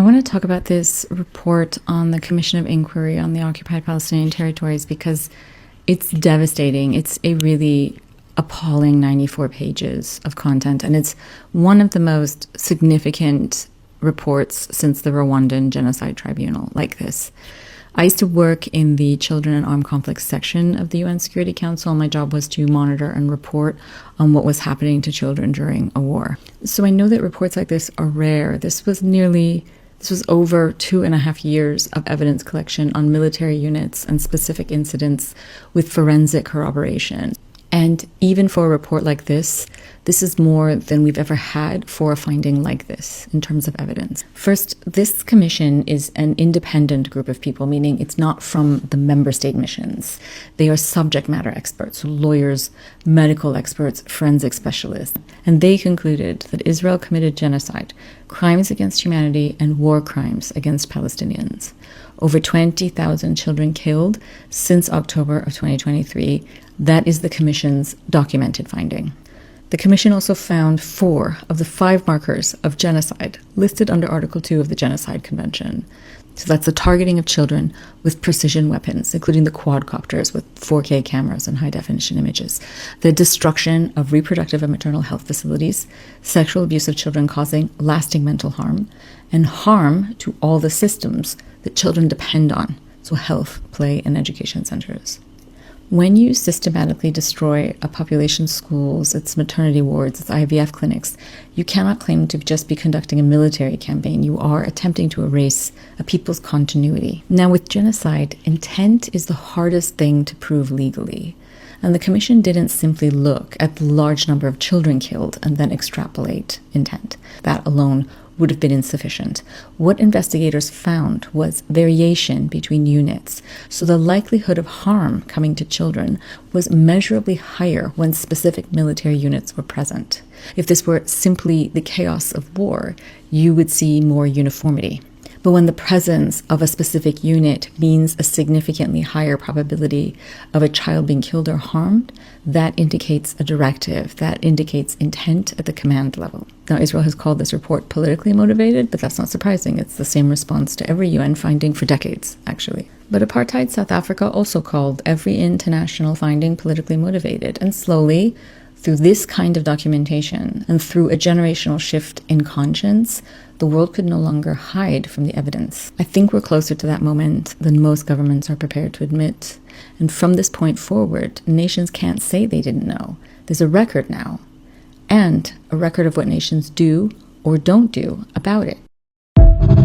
want to talk about this report on the Commission of Inquiry on the Occupied Palestinian Territories because it's devastating. It's a really appalling 94 pages of content, and it's one of the most significant reports since the Rwandan Genocide Tribunal like this. I used to work in the Children and Armed Conflicts section of the UN Security Council. My job was to monitor and report on what was happening to children during a war. So I know that reports like this are rare. This was over 2.5 years of evidence collection on military units and specific incidents with forensic corroboration. And even for a report like this is more than we've ever had for a finding like this in terms of evidence. First, this commission is an independent group of people, meaning it's not from the member state missions. They are subject matter experts, lawyers, medical experts, forensic specialists. And they concluded that Israel committed genocide, crimes against humanity, and war crimes against Palestinians. Over 20,000 children killed since October of 2023. That is the Commission's documented finding. The Commission also found 4 of the 5 markers of genocide listed under Article 2 of the Genocide Convention. So that's the targeting of children with precision weapons, including the quadcopters with 4K cameras and high-definition images, the destruction of reproductive and maternal health facilities, sexual abuse of children causing lasting mental harm, and harm to all the systems that children depend on, so health, play, and education centers. When you systematically destroy a population's schools, its maternity wards, its IVF clinics, you cannot claim to just be conducting a military campaign. You are attempting to erase a people's continuity. Now, with genocide, intent is the hardest thing to prove legally. And the Commission didn't simply look at the large number of children killed and then extrapolate intent. That alone would have been insufficient. What investigators found was variation between units, so the likelihood of harm coming to children was measurably higher when specific military units were present. If this were simply the chaos of war, you would see more uniformity. But when the presence of a specific unit means a significantly higher probability of a child being killed or harmed, that indicates a directive, that indicates intent at the command level. Now, Israel has called this report politically motivated, but that's not surprising. It's the same response to every UN finding for decades, actually. But apartheid South Africa also called every international finding politically motivated, and slowly, through this kind of documentation and through a generational shift in conscience, the world could no longer hide from the evidence. I think we're closer to that moment than most governments are prepared to admit. And from this point forward, nations can't say they didn't know. There's a record now, and a record of what nations do or don't do about it.